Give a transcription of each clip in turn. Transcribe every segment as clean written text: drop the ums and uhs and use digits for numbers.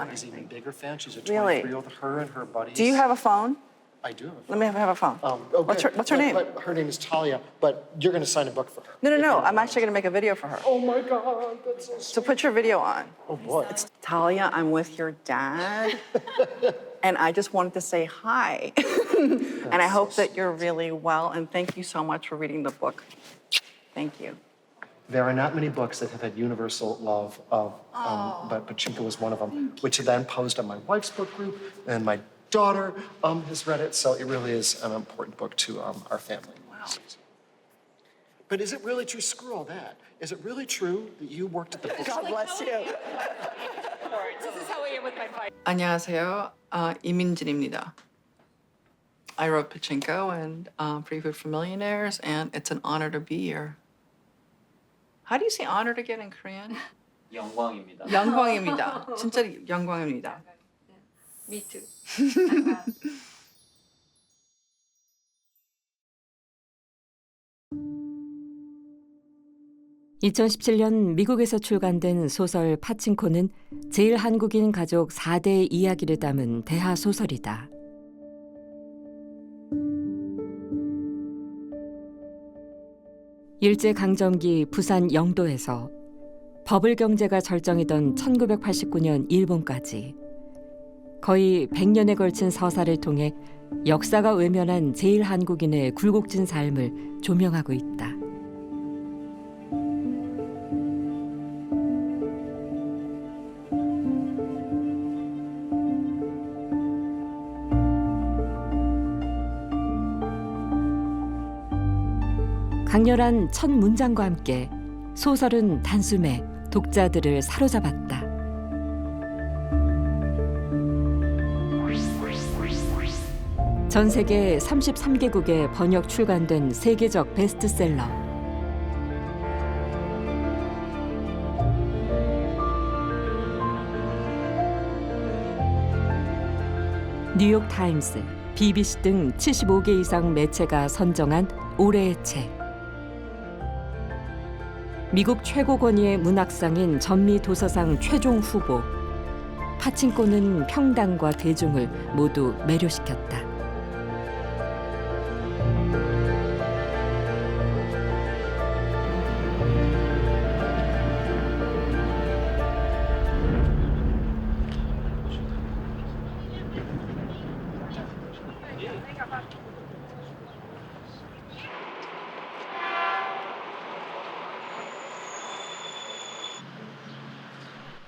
on He's even anything. bigger fan. She's a Really? 23-year-old. Her and her buddies. Do you have a phone? I do. Let me have a phone. Okay. What's her name? But her name is Talia, but you're going to sign a book for her. No. I'm actually going to make a video for her. Oh my God, that's so sweet. So put your video on. Oh boy. Talia, I'm with your dad. And I just wanted to say hi. And I hope that you're really well. And thank you so much for reading the book. Thank you. There are not many books that have had universal love, but Pachinko was one of them, which I then posed on my wife's book group, and my daughter has read it, so it really is an important book to our family. Wow. But is it really true? Screw all that. Is it really true that you worked at the bookstore? God bless you. This is how I am with my fight. 안녕하세요. 이민진입니다. I wrote Pachinko and Free Food for Millionaires, and it's an honor to be here. How do you say honored again in Korean? 영광입니다. 영광입니다. 진짜 영광입니다. Me too. 2017년 미국에서 출간된 소설 파친코는 제일 한국인 가족 4대의 이야기를 담은 대하 소설이다. 일제강점기 부산 영도에서 버블 경제가 절정이던 1989년 일본까지 거의 100년에 걸친 서사를 통해 역사가 외면한 제일 한국인의 굴곡진 삶을 조명하고 있다. 강렬한 첫 문장과 함께 소설은 단숨에 독자들을 사로잡았다. 전 세계 33개국에 번역 출간된 세계적 베스트셀러. 뉴욕 타임스, BBC 등 75개 이상 매체가 선정한 올해의 책. 미국 최고 권위의 문학상인 전미도서상 최종 후보. 파친코는 평당과 대중을 모두 매료시켰다.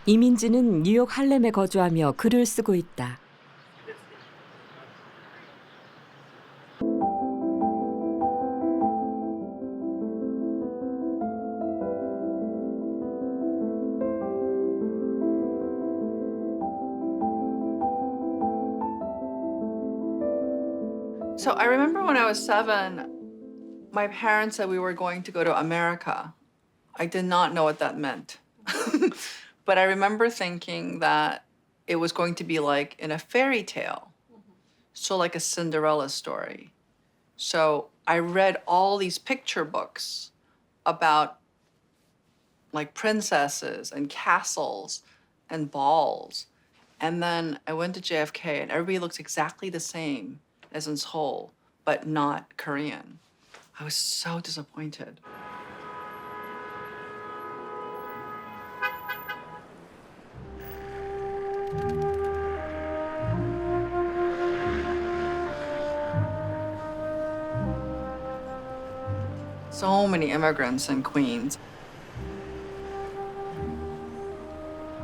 이민지는 뉴욕 할렘에 거주하며 글을 쓰고 있다. So I remember when I was 7, my parents said we were going to go to America. I did not know what that meant. But I remember thinking that it was going to be like in a fairy tale. So like a Cinderella story. So I read all these picture books about like princesses and castles and balls. And then I went to JFK and everybody looks exactly the same as in Seoul, but not Korean. I was so disappointed. So many immigrants in Queens.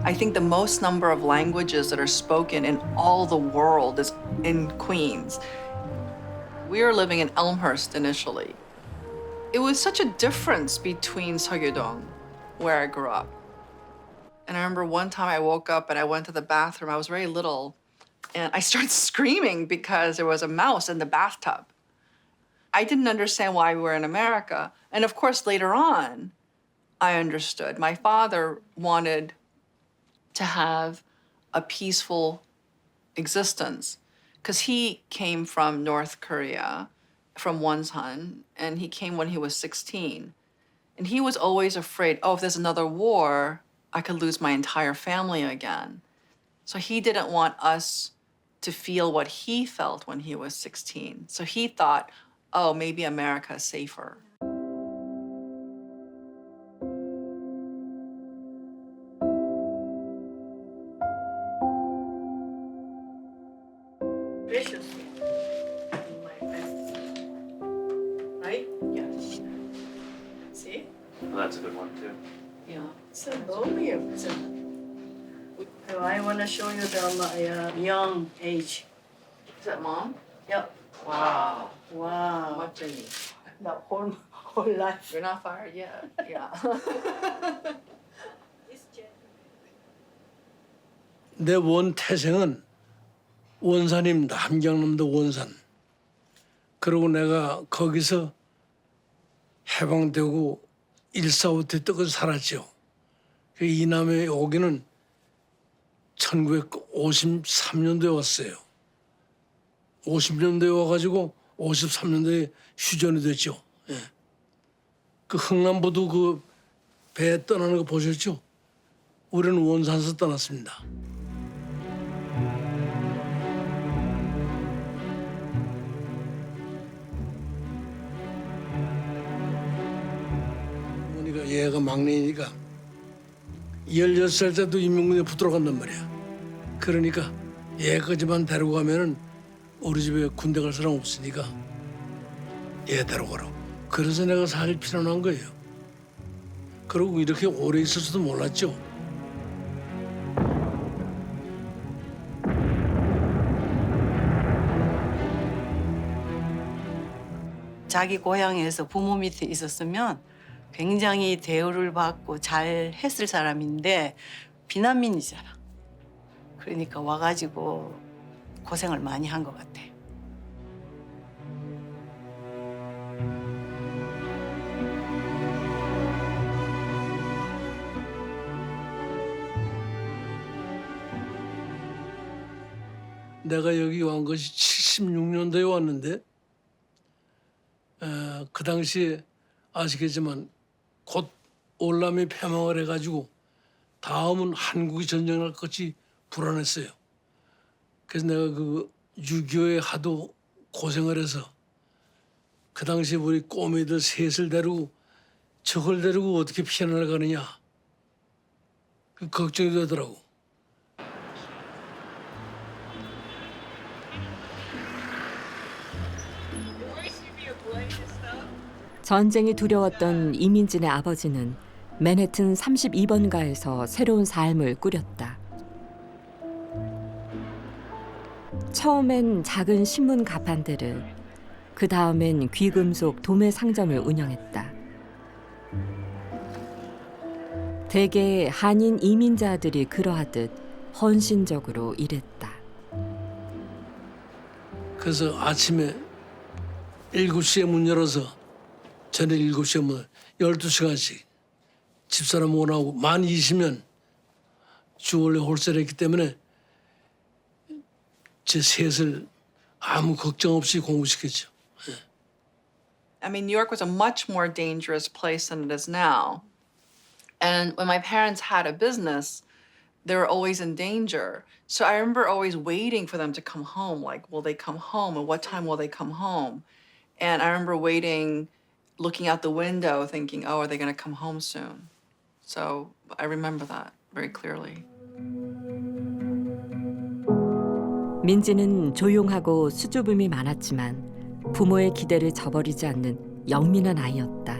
I think the most number of languages that are spoken in all the world is in Queens. We were living in Elmhurst initially. It was such a difference between Seogyeodong, where I grew up. And I remember one time I woke up and I went to the bathroom. I was very little, and I started screaming because there was a mouse in the bathtub. I didn't understand why we were in America. And of course, later on, I understood. My father wanted to have a peaceful existence because he came from North Korea, from Wonsan, and he came when he was 16. And he was always afraid, oh, if there's another war, I could lose my entire family again. So he didn't want us to feel what he felt when he was 16. So he thought, oh, maybe America is safer. Precious in my best. Right? Yes. See? Well, that's a good one too. Yeah. So lonely. So, I want to show you my young age. Is that mom? Yep. Wow. Wow. Much in you. The whole life. You're not fired yet. Yeah. 내 원태생은 원산입니다. 함경남도 원산. 그리고 내가 거기서 해방되고 1.4.5 때 뜨고 살았죠. 그 이남에 오기는 1953년도에 왔어요. 50년도에 와가지고 53년도에 휴전이 됐죠. 예. 그 흥남부도 그 배 떠나는 거 보셨죠? 우리는 원산에서 떠났습니다. 어머니가 얘가 막내니까 16살 때도 인민군에 붙들어 간단 말이야. 그러니까 얘까지만 데리고 가면은 우리 집에 군대 갈 사람 없으니까 얘 데려가라고. 그래서 내가 사실 피난한 거예요. 그리고 이렇게 오래 있을 줄도 몰랐죠. 자기 고향에서 부모 밑에 있었으면 굉장히 대우를 받고 잘 했을 사람인데 비난민이잖아. 그러니까 와가지고 고생을 많이 한 것 같아. 내가 여기 온 것이 76년도에 왔는데 그 당시에 아시겠지만 곧 올람이 패망을 해가지고 다음은 한국이 전쟁할 것이 불안했어요. 그래서 내가 그 6.25에 하도 고생을 해서 그 당시에 우리 꼬매들 셋을 데리고 저걸 데리고 어떻게 피난을 가느냐 그 걱정이 되더라고. 전쟁이 두려웠던 이민진의 아버지는 맨해튼 32번가에서 새로운 삶을 꾸렸다. 처음엔 작은 신문 가판대를, 그 다음엔 귀금속 도매 상점을 운영했다. 대개 한인 이민자들이 그러하듯 헌신적으로 일했다. 그래서 아침에 7시에 문 열어서 저녁 7시에 문 12시간씩 집사람 오나오고 만 20년 주 원래 홀세했기 때문에 제 셋을 아무 걱정 없이 공부시켰죠. I mean, New York was a much more dangerous place than it is now. And when my parents had a business, they were always in danger. So I remember always waiting for them to come home. Like, will they come home? And what time will they come home? And I remember waiting, looking out the window, thinking, oh, are they going to come home soon? So I remember that very clearly. 민지는 조용하고 수줍음이 많았지만 부모의 기대를 저버리지 않는 영민한 아이였다.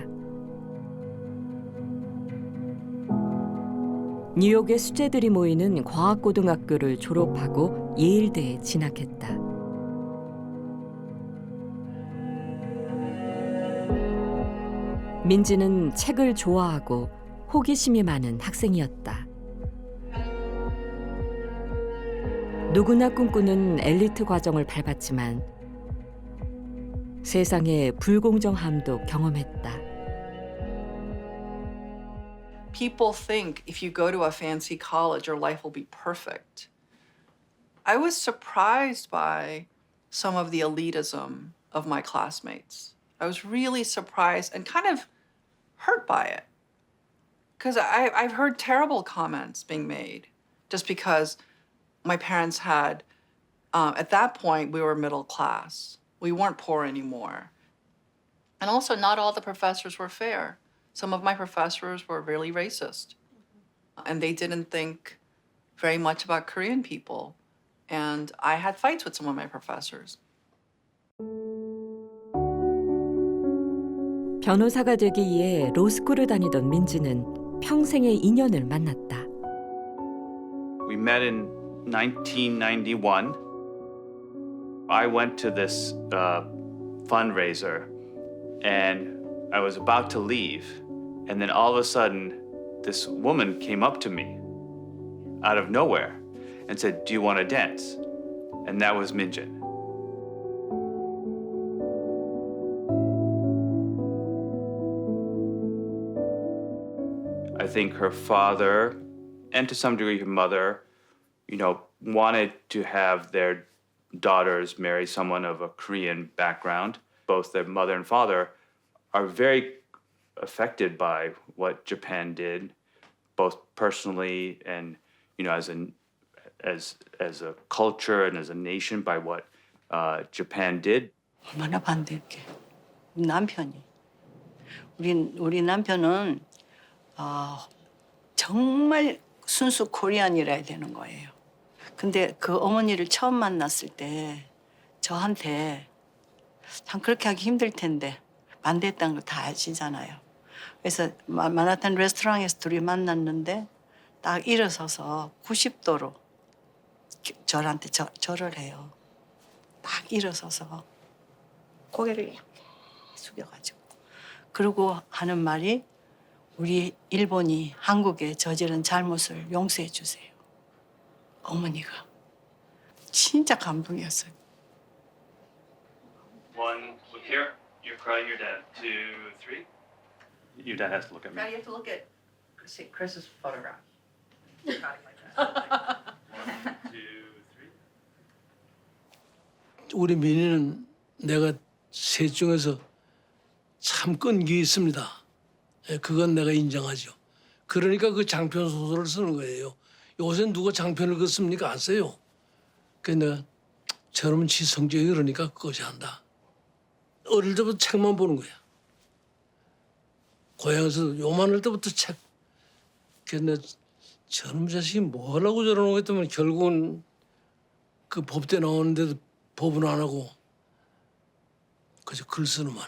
뉴욕의 수재들이 모이는 과학고등학교를 졸업하고 예일대에 진학했다. 민지는 책을 좋아하고 호기심이 많은 학생이었다. 누구나 꿈꾸는 엘리트 과정을 밟았지만 세상의 불공정함도 경험했다. People think if you go to a fancy college, your life will be perfect. I was surprised by some of the elitism of my classmates. I was really surprised and kind of hurt by it. Because I've heard terrible comments being made just because My parents had, at that point, we were middle class. We weren't poor anymore. And also, not all the professors were fair. Some of my professors were really racist. And they didn't think very much about Korean people. And I had fights with some of my professors. 변호사가 되기 위해 로스쿨을 다니던 민지는 평생의 인연을 만났다. We met in 1991. I went to this fundraiser and I was about to leave. And then all of a sudden, this woman came up to me out of nowhere and said, "Do you want to dance?" And that was Minjin. I think her father, and to some degree her mother, wanted to have their daughters marry someone of a Korean background. Both their mother and father are very affected by what Japan did, both personally and as a culture and as a nation by what Japan did. 얼마나 반대했게. 남편이. 우리 남편은 정말 순수 코리안이라야 되는 거예요. 근데 그 어머니를 처음 만났을 때 저한테 참 그렇게 하기 힘들 텐데 반대했다는 거 다 아시잖아요. 그래서 마나탄 레스토랑에서 둘이 만났는데 딱 일어서서 90도로 저한테 절을 해요. 딱 일어서서 고개를 이렇게 숙여가지고 그러고 하는 말이 우리 일본이 한국에 저지른 잘못을 용서해 주세요. 어머니가 진짜 감동이었어요. One, look here. You're crying your dad. 2, 3. Your dad has to look at me. Now you have to look at Chris's photograph. 1, 2, 3. 우리 민희는 내가 셋 중에서 참 끈기 있습니다. 예, 그건 내가 인정하죠. 그러니까 그 장편 소설을 쓰는 거예요. 요새 누가 장편을 긋습니까? 안 써요. 그래서 내가 저놈은 지 성격이 그러니까 그것이 한다. 어릴 때부터 책만 보는 거야. 고향에서 요만할 때부터 책. 그래서 내가 저놈 자식이 뭐 하려고 저러는 거 했더니 결국은 그 법대 나오는데도 법은 안 하고 그저 글 쓰는만.